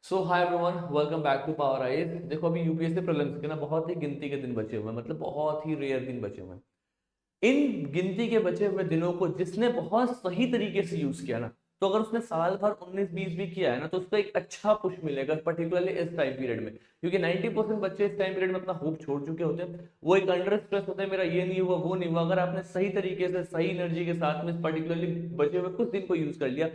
So hi everyone, welcome back to power eyes. देखो अभी UPSC prelims के ना बहुत ही गिनती के दिन बचे हुए हैं, मतलब बहुत ही रेयर दिन बचे हुए हैं। इन गिनती के बचे हुए दिनों को जिसने बहुत सही तरीके से यूज किया ना, तो अगर उसने साल भर 19-20 भी किया है ना, तो उसको एक अच्छा पुश मिलेगा, पर्टिकुलरली इस टाइम पीरियड में। क्योंकि 90% बच्चे इस टाइम पीरियड में अपना होप छोड़ चुके होते हैं। वो एक अंडर स्ट्रेस होते हैं, मेरा ये नहीं हुआ वो नहीं हुआ। अगर आपने सही तरीके से सही एनर्जी के साथ में पर्टिकुलरली बचे हुए कुछ दिन को यूज कर लिया,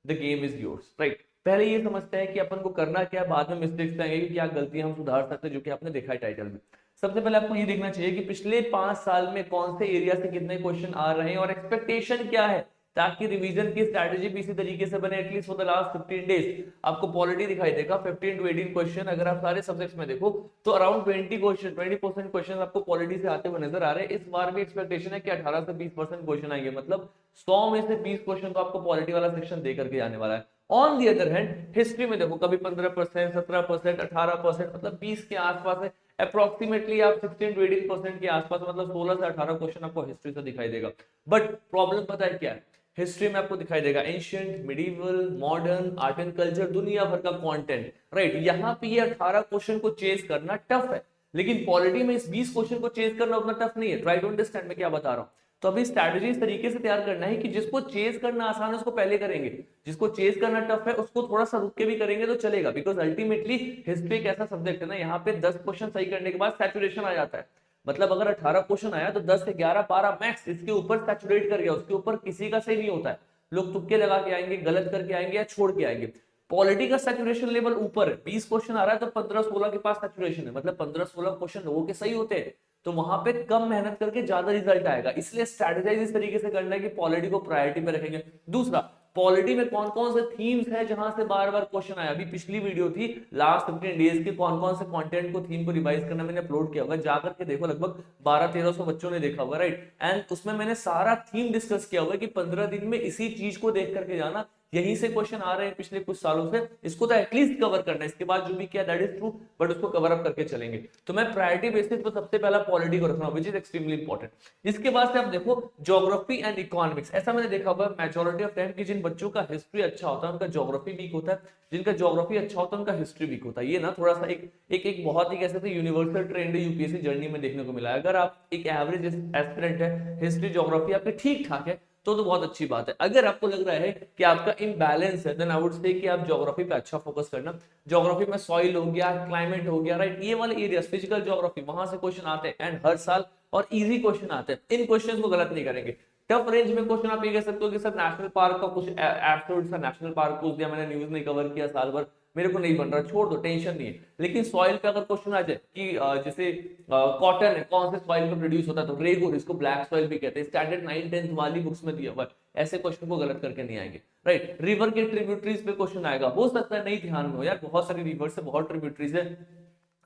the game is yours, right. पहले ये समझते हैं कि अपन को करना क्या है, बाद में मिस्टेक्स आएंगे कि क्या गलतियां हम सुधार सकते हैं, जो कि आपने देखा है टाइटल में। सबसे पहले आपको ये देखना चाहिए कि पिछले 5 साल में कौन से एरिया से कितने क्वेश्चन आ रहे हैं और एक्सपेक्टेशन क्या है, ताकि रिवीजन की स्ट्रैटेजी भी इसी तरीके से बने। At least for the last 15 days आपको पॉलिटी दिखाई देगा 15 to 18 क्वेश्चन। अगर आप सारे सब्जेक्ट्स में देखो तो अराउंड 20% क्वेश्चन आपको पॉलिटी से आते हुए नजर आ रहे हैं। इस बार भी एक्सपेक्टेशन है कि 18 से 20% क्वेश्चन आएंगे, मतलब 100 में से 20 क्वेश्चन तो आपको पॉलिटी वाला सेक्शन दे करके जाने वाला है। On the other hand history में देखो कभी 15%, 17%, 18%, मतलब 20 के आसपास है। अप्रोक्सीमेटली आप 16 to 18% के आसपास, मतलब 16 से 18 क्वेश्चन आपको हिस्ट्री से दिखाई देगा। बट प्रॉब्लम पता है क्या है, हिस्ट्री में आपको दिखाई देगा ancient, medieval, modern, art and culture, दुनिया भर का कंटेंट, राइट। यहाँ पे ये 18 क्वेश्चन को चेज करना टफ है, लेकिन पॉलिटी में इस 20 क्वेश्चन को चेज करना उतना टफ नहीं है। ट्राई टू अंडरस्टैंड मैं क्या बता रहा हूँ। तो अभी स्ट्रैटेजी इस तरीके से तैयार करना है कि जिसको चेज करना आसान है उसको पहले करेंगे, जिसको चेज करना टफ है उसको थोड़ा सा रुक के भी करेंगे तो चलेगा। बिकॉज अल्टीमेटली हिस्ट्री एक ऐसा सब्जेक्ट है ना, यहाँ पे 10 क्वेश्चन सही करने के बाद सैचुरेशन आ जाता है। मतलब अगर 18 क्वेश्चन आया तो 10 से 11 12 मैक्स, इसके ऊपर सैचुरेट कर गया, उसके ऊपर किसी का सही नहीं होता है। लोग तुक्के लगा के आएंगे, गलत करके आएंगे या छोड़ के आएंगे। पॉलिटी का सैचुरेशन लेवल ऊपर है, 20 क्वेश्चन आ रहा है तो 15-16 के पास सैचुरेशन है, मतलब 15-16 क्वेश्चन लोगों के सही होते हैं। तो वहां पे कम मेहनत करके ज्यादा रिजल्ट आएगा, इसलिए स्ट्रैटेजाइज इस तरीके से करना है कि पॉलिटी को प्रायोरिटी पे रखेंगे। दूसरा, पॉलिटी में कौन कौन से थीम्स है जहां से बार बार क्वेश्चन आया। अभी पिछली वीडियो थी लास्ट 15 डेज के कौन कौन से कंटेंट को, थीम को रिवाइज करना मैंने अपलोड किया हुआ है, जाकर के देखो। लगभग 1200-1300 बच्चों ने देखा हुआ, राइट। एंड उसमें मैंने सारा थीम डिस्कस किया हुआ है कि 15 दिन में इसी चीज को देख करके जाना, यहीं से क्वेश्चन आ रहे हैं पिछले कुछ सालों से, इसको तो एटलीस्ट कवर करना है। इसके बाद जो भी किया दैट इज ट्रू, बट उसको कवर अप करके चलेंगे। तो मैं प्रायोरिटी बेसिस पर सबसे पहला पॉलिटी को रख रहा हूं, विच इज एक्सट्रीमली इंपॉर्टेंट। इसके बाद से आप देखो ज्योग्राफी एंड इकोनॉमिक्स। ऐसा मैंने देखा हुआ मेजोरिटी ऑफ टाइम कि जिन बच्चों का हिस्ट्री अच्छा होता है उनका ज्योग्राफी वीक होता है, जिनका ज्योग्राफी अच्छा होता है उनका हिस्ट्री वीक होता है। ये ना थोड़ा सा एक बहुत ही कह सकते हैं यूनिवर्सल ट्रेंड यूपीएससी जर्नी में देखने को मिला है। अगर आप एक एवरेज एस्पिरेंट है, हिस्ट्री ज्योग्राफी आपके ठीक ठाक है, तो बहुत अच्छी बात है। अगर आपको लग रहा है कि आपका इम्बैलेंस है, देन आई वुड से कि आप ज्योग्राफी पे अच्छा फोकस करना। ज्योग्राफी में सॉइल हो गया, क्लाइमेट हो गया, राइट, ये वाले एरिया, फिजिकल ज्योग्राफी, वहां से क्वेश्चन आते हैं एंड हर साल, और इजी क्वेश्चन आते हैं। इन क्वेश्चंस को गलत नहीं करेंगे। टफ रेंज में क्वेश्चन आप ये कह सकते हो कि सर नेशनल पार्क का कुछ एब्सोल्यूट सा नेशनल पार्क पूछ दिया, मैंने न्यूज नहीं कवर किया साल भर, मेरे को नहीं बन रहा, छोड़ दो, टेंशन नहीं है। लेकिन सॉइल पे अगर क्वेश्चन आ जाए कि जैसे कॉटन है कौन से सॉइल में प्रोड्यूस होता है, तो रेगुर, इसको ब्लैक सॉइल भी कहते हैं, स्टैंडर्ड 9-10 वाली बुक्स में दिया हुआ है। ऐसे क्वेश्चन को गलत करके नहीं आएंगे, राइट। रिवर के ट्रिब्यूटरीज पे क्वेश्चन आएगा, हो सकता है नहीं ध्यान में हो यार, बहुत सारी रिवर से बहुत ट्रिब्यूटरीज है,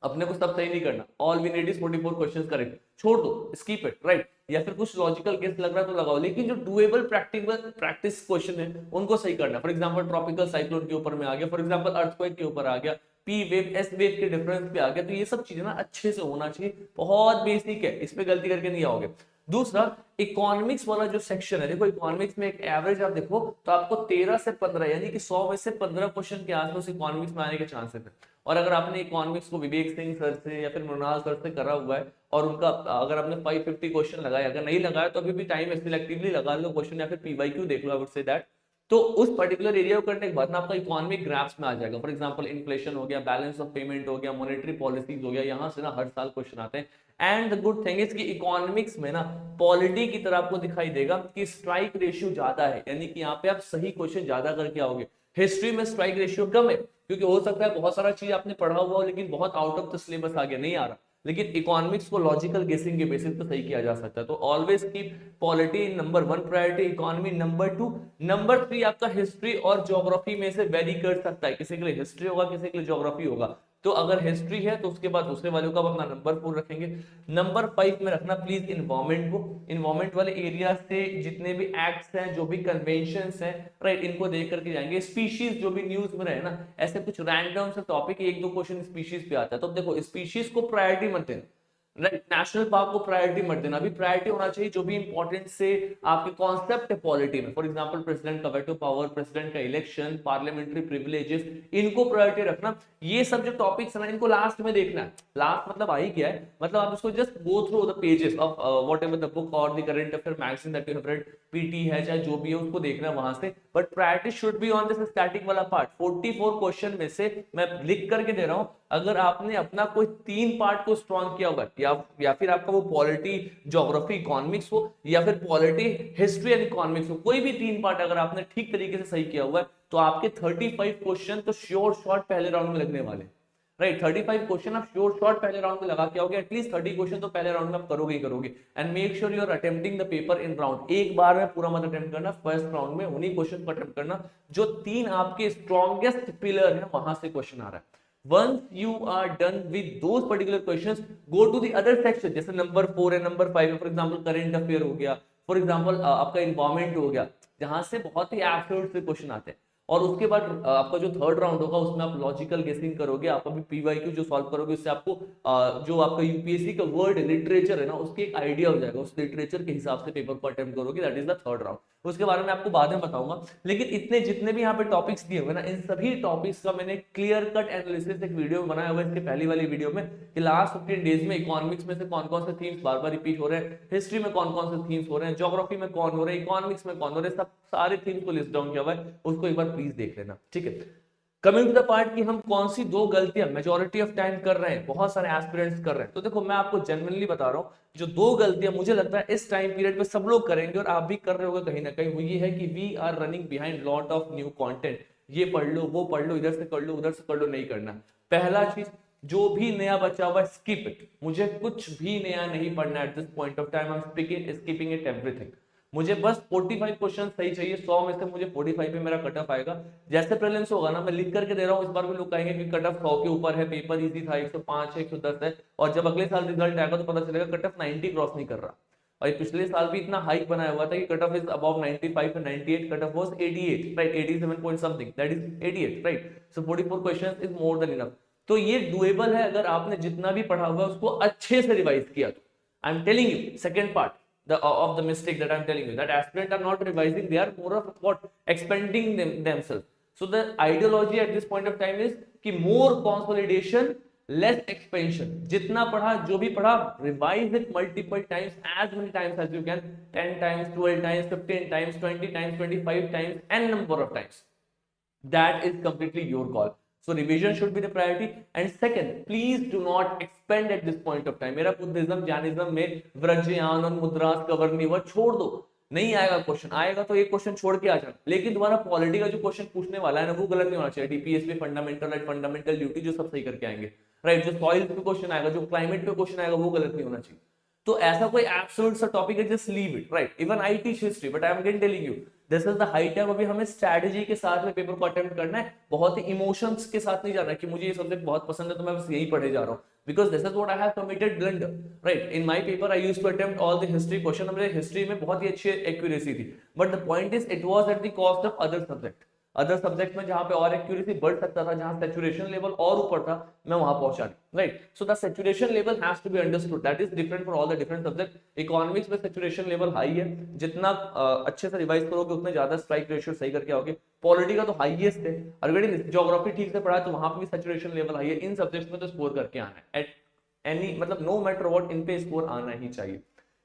अपने को सब सही नहीं करना। All we need is 44 questions correct, छोड़ दो, स्किप इट, राइट। या फिर कुछ लॉजिकल गेस लग रहा है तो लगाओ, लेकिन जो डुएबल प्रैक्टिकल प्रैक्टिस क्वेश्चन है उनको सही करना। फॉर एग्जांपल ट्रॉपिकल साइक्लोन के ऊपर में आ गया, फॉर एग्जांपल अर्थक्वेक के ऊपर आ गया, पी वेव एस वेव के डिफरेंस पे आ गया, तो ये सब चीजें ना अच्छे से होना चाहिए, बहुत बेसिक है, इस पे गलती करके नहीं आओगे। दूसरा, इकोनॉमिक्स वाला जो सेक्शन है, देखो इकोनॉमिक्स में एक एवरेज आप देखो तो आपको 13 से 15, यानी कि 100 में से 15 क्वेश्चन के आसपास इकोनॉमिक्स में आने के चांसेस है। और अगर आपने इकोनॉमिक्स को विवेक सिंह सर से या फिर मृणाल सर से करा हुआ है और उनका अगर आपने 550 क्वेश्चन लगाया, अगर नहीं लगाया तो अभी भी टाइम है, सिलेक्टिवली लगा लो क्वेश्चन या फिर पीवाईक्यू देख लो, आई वुड से दैट। तो उस पर्टिकुलर एरिया को करने के बाद ना आपका इकोनॉमिक ग्राफ्स में आ जाएगा। फॉर एग्जांपल इन्फ्लेशन हो गया, बैलेंस ऑफ पेमेंट हो गया, मॉनेटरी पॉलिसीज हो गया, यहां से ना हर साल क्वेश्चन आते हैं। And the good thing is कि इकोनॉमिक्स में ना पॉलिटी की तरह आपको दिखाई देगा कि स्ट्राइक रेशियो ज्यादा है, यानी कि यहाँ पे आप सही क्वेश्चन ज्यादा करके आओगे। हिस्ट्री में स्ट्राइक रेशियो कम है, क्योंकि हो सकता है बहुत सारा चीज आपने पढ़ा हुआ हो लेकिन बहुत आउट ऑफ द सिलेबस आ गया, नहीं आ रहा। लेकिन इकोनॉमिक्स को लॉजिकल गेसिंग के बेसिस पे सही किया जा सकता है। तो always keep polity number 1 priority, economy number 2, number 3 आपका हिस्ट्री और ज्योग्राफी में से वेरी कर सकता है, किसी के लिए हिस्ट्री होगा, किसी के लिए ज्योग्राफी होगा। तो अगर हिस्ट्री है तो उसके बाद दूसरे वालों का अपना नंबर 4 रखेंगे। नंबर 5 में रखना प्लीज इन्वायरमेंट को। इन्वायरमेंट वाले एरिया से जितने भी एक्ट्स हैं, जो भी कन्वेंशंस हैं, राइट, इनको देख करके जाएंगे। स्पीशीज जो भी न्यूज में रहे ना, ऐसे कुछ रैंडम से टॉपिक, एक दो क्वेश्चन स्पीशीज पे आता है, तो देखो स्पीशीज को प्रायोरिटी मत देना। राइट, नेशनल पार्क को प्रायोरिटी मत देना। अभी प्रायोरिटी होना चाहिए जो भी इंपॉर्टेंट से आपके कॉन्सेप्ट है पॉलिटी में, फॉर एग्जांपल प्रेसिडेंट का वेटो पावर, प्रेसिडेंट का इलेक्शन, पार्लियामेंट्री प्रिविलेजेस, इनको प्रायोरिटी रखना। ये सब जो टॉपिक्स है ना, इनको लास्ट में देखना है। लास्ट मतलब आ ही गया है, मतलब आप इसको just go through the pages of whatever the book और the current affair magazine that you have read, PT है चाहे जो भी है, उसको देखना है वहां से। But priority should be on this static वाला पार्ट। 44 क्वेश्चन में से मैं लिख करके दे रहा हूं, अगर आपने अपना कोई 3 पार्ट को स्ट्रॉन्ग किया होगा, या फिर आपका वो पॉलिटी, ज्योग्राफी, इकोनॉमिक्स हो, या फिर पॉलिटी, हिस्ट्री एंड इकोनॉमिक्स हो, कोई भी 3 पार्ट अगर आपने ठीक तरीके से सही किया हुआ है, तो आपके 35 क्वेश्चन तो श्योर शॉर्ट पहले राउंड में लगने वाले। राइट, 35 क्वेश्चन आप श्योर शॉर्ट पहले राउंड में लगा के आओगे। एटलीस्ट 30 क्वेश्चन तो पहले राउंड में आप करोगे ही करोगे। And make sure you are attempting the paper in round. एक बार में पूरा मत अटेम्प्ट करना, फर्स्ट राउंड में उन्हीं क्वेश्चन को अटेम्प्ट करना जो 3 आपके स्ट्रॉन्गेस्ट पिलर है, वहां से क्वेश्चन आ रहा है। Once you are done with those particular questions, go to the other section, जैसे नंबर 4 है, नंबर 5 है, फॉर एग्जांपल करंट अफेयर हो गया, फॉर एग्जांपल आपका इन्वायरमेंट हो गया, जहां से बहुत ही एब्सोल्यूट से क्वेश्चन आते हैं। और उसके बाद आपका जो थर्ड राउंड होगा, उसमें आप लॉजिकल गेसिंग करोगे, आप अभी पीवाईक्यू जो सॉल्व करोगे, उससे आपको जो आपका यूपीएससी का वर्ड लिटरेचर है ना, उसके एक आइडिया हो जाएगा। उस लिटरेचर के हिसाब से पेपर को अटेम्प्ट करोगे। That is the third round. उसके बारे में आपको बाद में बताऊंगा। लेकिन इतने जितने भी यहाँ पे टॉपिक्स दिए हुए ना, इन सभी टॉपिक्स का मैंने क्लियर कट एनालिसिस एक वीडियो बनाया हुआ है इसके पहली वाली वीडियो में, कि लास्ट 15 डेज में इकोनॉमिक्स में से कौन कौन से थीम्स बार बार रिपीट हो रहे हैं, हिस्ट्री में कौन कौन से थीम्स हो रहे हैं, ज्योग्राफी में कौन हो रहे हैं, इकोनॉमिक्स में कौन हो रहे हैं, सब सारे थीम्स को लिस्ट डाउन किया हुआ है। उसको एक बार प्लीज देख लेना, ठीक है। कमिंग टू द पार्ट कि हम कौन सी 2 गलतियां मेजॉरिटी ऑफ टाइम कर रहे हैं, बहुत सारे एस्पिरेंट्स कर रहे हैं। तो देखो, मैं आपको जेन्युइनली बता रहा हूं, जो 2 गलतियां मुझे लगता है इस टाइम पीरियड में सब लोग करेंगे, और आप भी कर रहे होगे कहीं ना कहीं, वो ये है कि we are running behind lot of new content. ये पढ़ लो, वो पढ़ लो, इधर से कर लो, उधर से कर लो, नहीं करना। पहला चीज, जो भी नया बचा हुआ स्किप इट। मुझे कुछ भी नया नहीं पढ़ना at this point of time. I am skipping it everything. मुझे बस 45 क्वेश्चन सही चाहिए। 100 में से मुझे 45 पे मेरा कट ऑफ आएगा। जैसे प्रीलिम्स होगा ना, मैं लिख करके दे रहा हूँ, इस बार भी लोग कहेंगे कि कट ऑफ 100 के ऊपर है, पेपर इजी था, 105 है, 110 है, और जब अगले साल रिजल्ट आएगा तो पता चलेगा कट ऑफ 90 क्रॉस नहीं कर रहा। और पिछले साल भी इतना हाइक बनाया हुआ था कि cut off is above 95 and 98, cut off was 88, right, 87 point something, that is 88, right. So 44 questions is more than enough. तो ये डुएबल है अगर आपने जितना भी पढ़ा हुआ है उसको अच्छे से रिवाइज किया तो। I am telling you, second part of the mistake that I'm telling you, that aspirants are not revising, they are more of what expanding themselves. So the ideology at this point of time is कि more consolidation, less expansion. जितना पढ़ा, जो भी पढ़ा, revise it multiple times, as many times as you can, 10 times, 12 times, 15 times, 20 times, 25 times, n number of times. That is completely your call. So revision should be the priority. And second, please do not expand at this point of time. मेरा Buddhism Jainism में व्रजयान और मुद्रास कवर्णी वह छोड़ दो। नहीं आएगा question, आएगा तो एक क्वेश्चन छोड़ के आ जाना। लेकिन तुम्हारा पॉलिटी का जो क्वेश्चन पूछने वाला है ना, वो गलत नहीं होना चाहिए। डीपीएस पे फंडामेंटल राइट, फंडामेंटल ड्यूटी, जो सब सही करके आएंगे, राइट। जो सॉइल पे क्वेश्चन आएगा, जो क्लाइमेट पे क्वेश्चन आएगा, वो गलत नहीं होना चाहिए। तो ऐसा कोई एब्सोल्यूट सा टॉपिक है, just leave it, right. Even I teach history, but I am again telling you, this is the high time. अभी हमें स्ट्रैटेजी के साथ में पेपर को अटेम्प्ट करना है, बहुत ही इमोशंस के साथ नहीं जाना है कि मुझे ये सब्जेक्ट बहुत पसंद है तो मैं बस यही पढ़े जा रहा हूँ। Because this is what I have committed blunder, right. In my paper I used to attempt all the history question. मेरे हिस्ट्री में बहुत ही अच्छी एक्यूरेसी थी, but the point is it was at the cost of other subject. Other subject में जहां पे और एक्यूरेसी बढ़ सकता था, जहां सैचुरेशन लेवल और ऊपर था, मैं वहां पहुंचा नहीं, right. So the saturation level has to be understood, that is different for all the different subject. Economics में सैचुरेशन लेवल हाई है, जितना अच्छे से रिवाइज करोगे उतने ज्यादा स्ट्राइक रेशियो सही करके आओगे। पॉलिटी का तो हाईएस्ट है, अगर ज्योग्राफी ठीक से पढ़ा तो वहां पे भी सैचुरेशन लेवल हाई है। इन सब्जेक्ट्स में तो स्कोर करके आना है एट एनी, मतलब नो मैटर व्हाट, इन पे स्कोर आना ही चाहिए।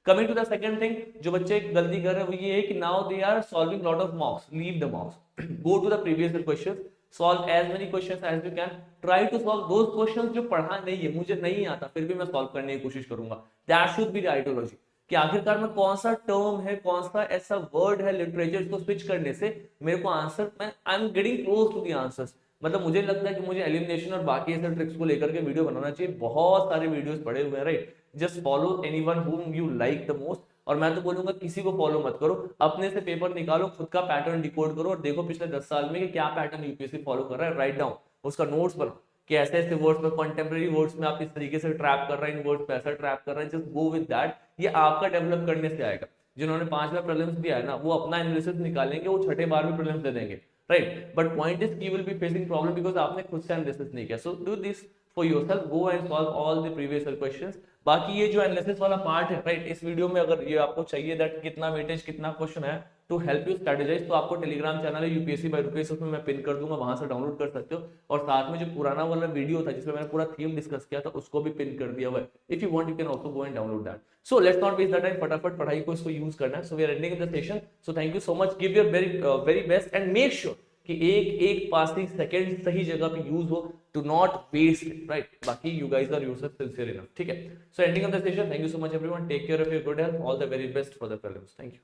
Coming to the second thing, जो बच्चे गलती कर रहे हैं वो ये है कि now they are solving lot of mocks. Leave the mocks, go to the previous questions, solve as many questions as you can, try to solve those questions जो पढ़ा नहीं है, मुझे नहीं आता, फिर भी मैं सॉल्व करने की कोशिश करूंगा। That should be the ideology, कि आखिरकार में कौन सा टर्म है, कौन सा ऐसा वर्ड है लिटरेचर को स्विच करने से मेरे को आंसर, मैं I am getting close to the answers. मतलब मुझे लगता है कि मुझे एलिमिनेशन और बाकी ऐसे ट्रिक्स को लेकर के वीडियो बनाना चाहिए। बहुत सारे वीडियोस पड़े हुए हैं, right. Just follow anyone whom you like the most। और मैं तो बोलूंगा किसी को फॉलो मत करो, अपने से पेपर निकालो, खुद का पैटर्न डिकोड करो और देखो पिछले 10 साल में कि क्या पैटर्न यूपीएससी फॉलो कर रहा है। राइट डाउन, उसका नोट्स बनाओ कि ऐसे ऐसे वर्ड्स में, कंटेम्प्रेरी वर्ड्स में आप इस तरीके से ट्रैप कर रहे हैं, इन वर्ड्स पे ऐसा ट्रैप कर रहे हैं। जस्ट गो विद दैट, ये आपका डेवलप करने से आएगा। जिन्होंने 5 बार प्रीलिम्स दिया है ना, वो अपना एनालिसिस निकालेंगे, वो छठे बार भी प्रीलिम्स दे देंगे, right. But point is you will be facing problem because आपने खुद से एनालिसिस नहीं किया। So do this for yourself, go and solve all the previous year questions, बाकी ये जो एनालिसिस वाला पार्ट है राइट, इस वीडियो में अगर ये आपको चाहिए दैट कितना वेटेज कितना क्वेश्चन है टू हेल्प यू स्ट्रेटेजाइज, तो आपको टेलीग्राम चैनल है यूपीएससी बाय रुपीस, उसमें मैं पिन कर दूंगा, वहां से डाउनलोड कर सकते हो। और साथ में जो पुराना वाला वीडियो था जिसमें मैंने पूरा थीम डिस्कस किया था उसको भी पिन कर दिया हुआ है। If you want you can also go and download that. So let's not waste the time, फटाफट पढ़ाई को इसको यूज करना है। So we are ending the session. So thank you so much, give your very very best and make sure कि एक एक passing second सही जगह पे यूज हो, to not waste it right. बाकी you guys are yourself sincere enough, ठीक है। So ending of the session, thank you so much everyone, take care of your good health, all the very best for the prelims, thank you.